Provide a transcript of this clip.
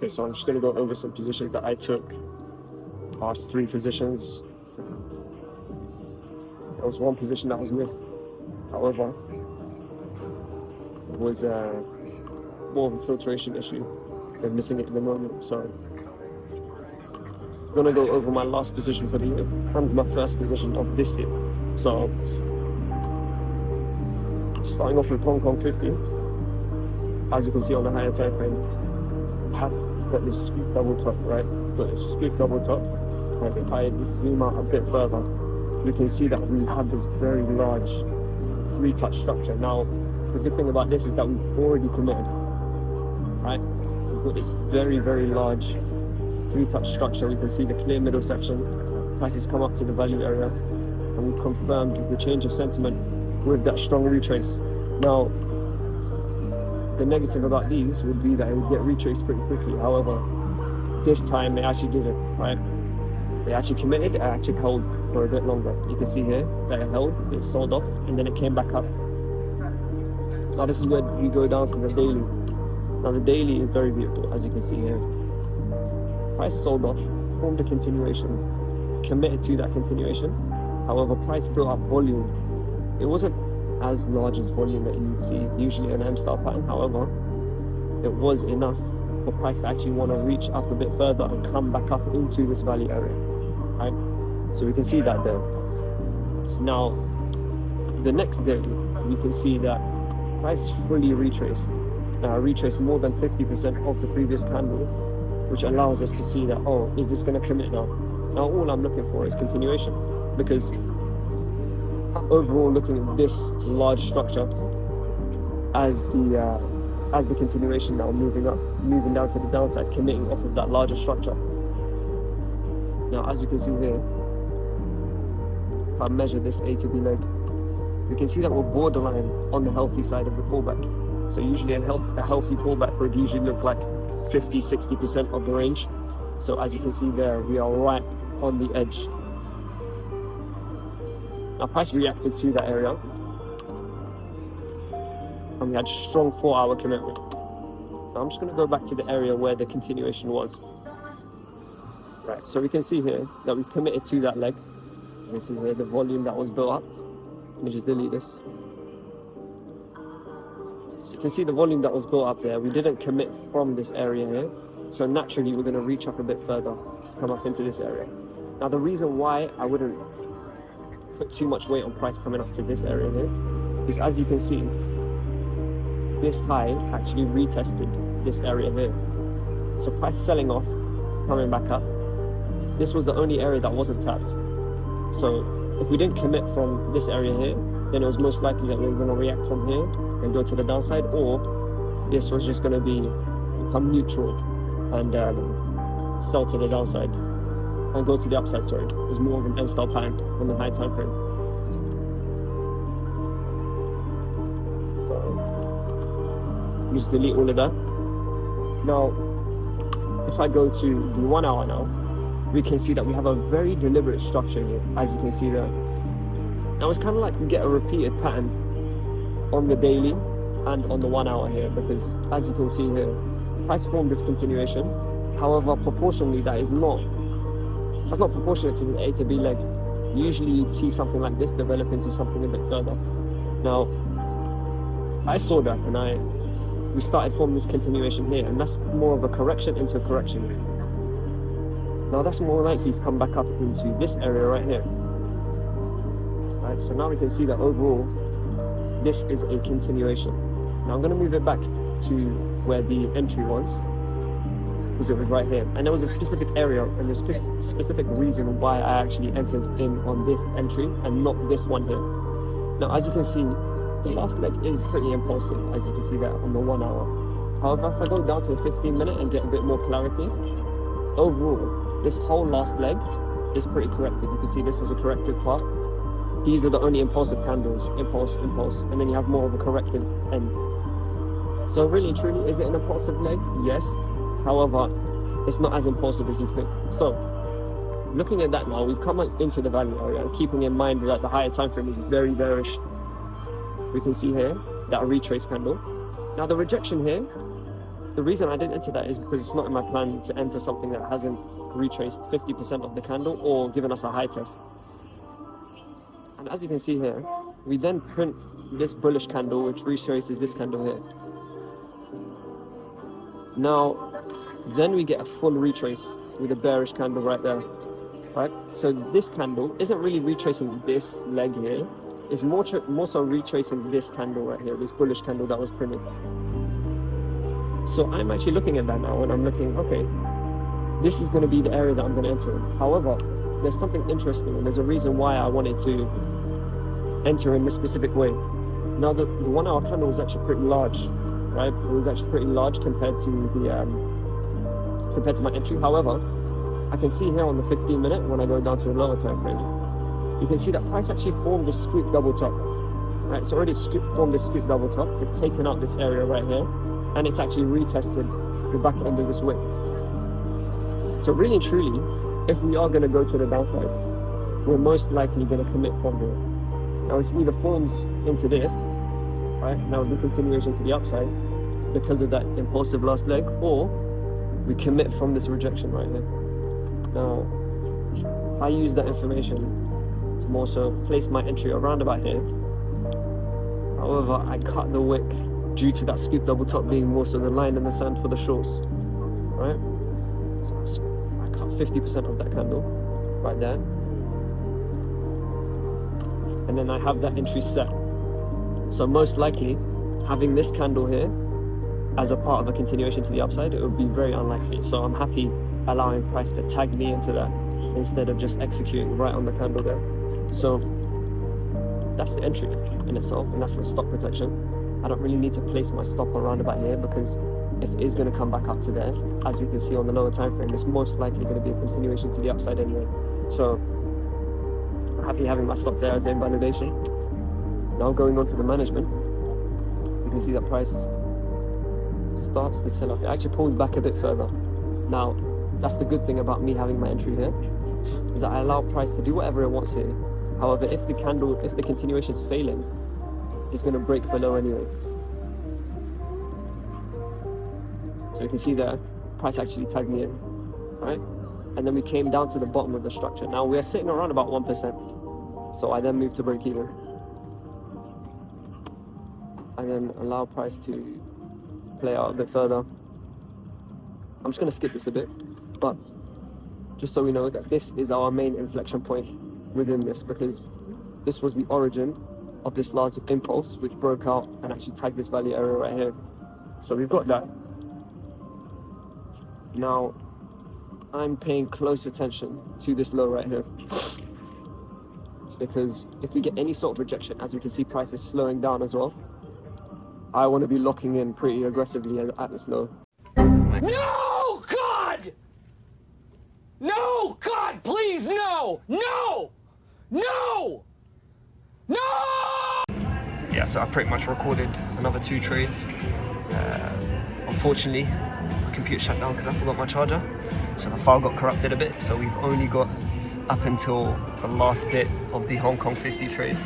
Okay, so I'm just going to go over some positions that I took. Past 3 positions. There was one position that was missed. However, it was more of a filtration issue. They're missing it in the moment. So I'm going to go over my last position for the year and my first position of this year. So starting off with Hong Kong 50. As you can see on the higher time frame, I have got this scoop double top, right? Got this scoop double top. And if I zoom out a bit further, you can see that we have this very large 3-touch structure. Now, the good thing about this is that we've already committed, right? We've got this very, very large 3-touch structure. We can see the clear middle section. Prices come up to the value area, and we've confirmed the change of sentiment with that strong retrace. Now, the negative about these would be that it would get retraced pretty quickly. However, this time it actually didn't, right? They actually committed, it actually held for a bit longer. You can see here that it held, it sold off, and then it came back up. Now this is where you go down to the daily. Now the daily is very beautiful, as you can see here. Price sold off, formed a continuation, committed to that continuation. However, price built up volume. It wasn't as large as volume that you'd see usually in an M-style pattern. However, it was enough for price to actually want to reach up a bit further and come back up into this value area, right? So we can see that there. Now, the next day, we can see that price fully retraced more than 50% of the previous candle, which allows us to see that, oh, is this going to commit now? Now, all I'm looking for is continuation, because overall looking at this large structure as the continuation now, moving down to the downside, committing off of that larger structure. Now, as you can see here, if I measure this A to B leg, you can see that we're borderline on the healthy side of the pullback. So usually a healthy pullback would usually look like 50-60% of the range. So as you can see there, we are right on the edge. Now price reacted to that area, and we had strong 4-hour commitment. Now I'm just going to go back to the area where the continuation was. Right, so we can see here that we've committed to that leg. You can see here the volume that was built up. Let me just delete this. So you can see the volume that was built up there. We didn't commit from this area here. So naturally we're going to reach up a bit further to come up into this area. Now the reason why I wouldn't put too much weight on price coming up to this area here is, as you can see, this high actually retested this area here. So price selling off, coming back up. This was the only area that wasn't tapped. So if we didn't commit from this area here, then it was most likely that we were going to react from here and go to the downside, or this was just going to become neutral and sell to the downside and go to the upside. Sorry, it was more of an M-style pattern on the high time frame. So just delete all of that. Now, if I go to the 1 hour now, we can see that we have a very deliberate structure here, as you can see there. Now it's kind of like we get a repeated pattern on the daily and on the 1 hour here, because as you can see here, price formed this continuation. However, proportionally, that's not proportionate to the A to B leg. Usually you'd see something like this develop into something a bit further. Now, I saw that and we started forming this continuation here, and that's more of a correction into a correction. Now that's more likely to come back up into this area right here. Right, so now we can see that overall, this is a continuation. Now I'm going to move it back to where the entry was, because it was right here. And there was a specific area and there's a specific reason why I actually entered in on this entry and not this one here. Now, as you can see, the last leg is pretty impulsive, as you can see that on the 1 hour. However, if I go down to the 15-minute and get a bit more clarity, overall, this whole last leg is pretty corrective. You can see this is a corrective part. These are the only impulsive candles, impulse, impulse, and then you have more of a corrective end. So really and truly, is it an impulsive leg? Yes. However, it's not as impulsive as you think. So, looking at that now, we've come into the value area, and keeping in mind that the higher time frame is very bearish. We can see here that a retrace candle. Now the rejection here the reason I didn't enter that is because it's not in my plan to enter something that hasn't retraced 50% of the candle or given us a high test. And as you can see here, we then print this bullish candle which retraces this candle here. Now, then we get a full retrace with a bearish candle right there, right? So this candle isn't really retracing this leg here, it's more so retracing this candle right here, this bullish candle that was printed. So I'm actually looking at that now and I'm looking, okay, this is going to be the area that I'm going to enter in. However, there's something interesting and there's a reason why I wanted to enter in this specific way. Now the 1 hour candle was actually pretty large, right? It was actually pretty large compared to my entry. However, I can see here on the 15-minute when I go down to the lower time frame, you can see that price actually formed this scoop double top, right? It's already formed this scoop double top. It's taken out this area right here, and it's actually retested the back end of this wick. So really and truly, if we are going to go to the downside, we're most likely going to commit from here. Now it's either forms into this, right? Now the continuation to the upside because of that impulsive last leg, or we commit from this rejection right here. Now, I use that information to more so place my entry around about here. However, I cut the wick due to that scoop double top being more so the line in the sand for the shorts, right? So I cut 50% of that candle right there. And then I have that entry set. So most likely, having this candle here as a part of a continuation to the upside, it would be very unlikely. So I'm happy allowing price to tag me into that instead of just executing right on the candle there. So that's the entry in itself, and that's the stop protection. I don't really need to place my stop around about here because if it is going to come back up to there, as we can see on the lower time frame, it's most likely going to be a continuation to the upside anyway. So I'm happy having my stop there as the invalidation. Now going on to the management, you can see that price starts to sell off. It actually pulls back a bit further. Now, that's the good thing about me having my entry here, is that I allow price to do whatever it wants here. However, if the continuation is failing, it's going to break below anyway. So you can see there, price actually tagged me in, right? And then we came down to the bottom of the structure. Now we are sitting around about 1%. So I then move to break even. I then allow price to play out a bit further. I'm just going to skip this a bit, but just so we know that this is our main inflection point within this, because this was the origin of this large impulse which broke out and actually tagged this value area right here. So we've got that. Now I'm paying close attention to this low right here, because if we get any sort of rejection, as we can see price is slowing down as well, I want to be locking in pretty aggressively at this low. No, God! No, God, please, no! No! No! No! Yeah, so I pretty much recorded another 2 trades. Unfortunately, my computer shut down because I forgot my charger. So the file got corrupted a bit, so we've only got up until the last bit of the Hong Kong 50 trade.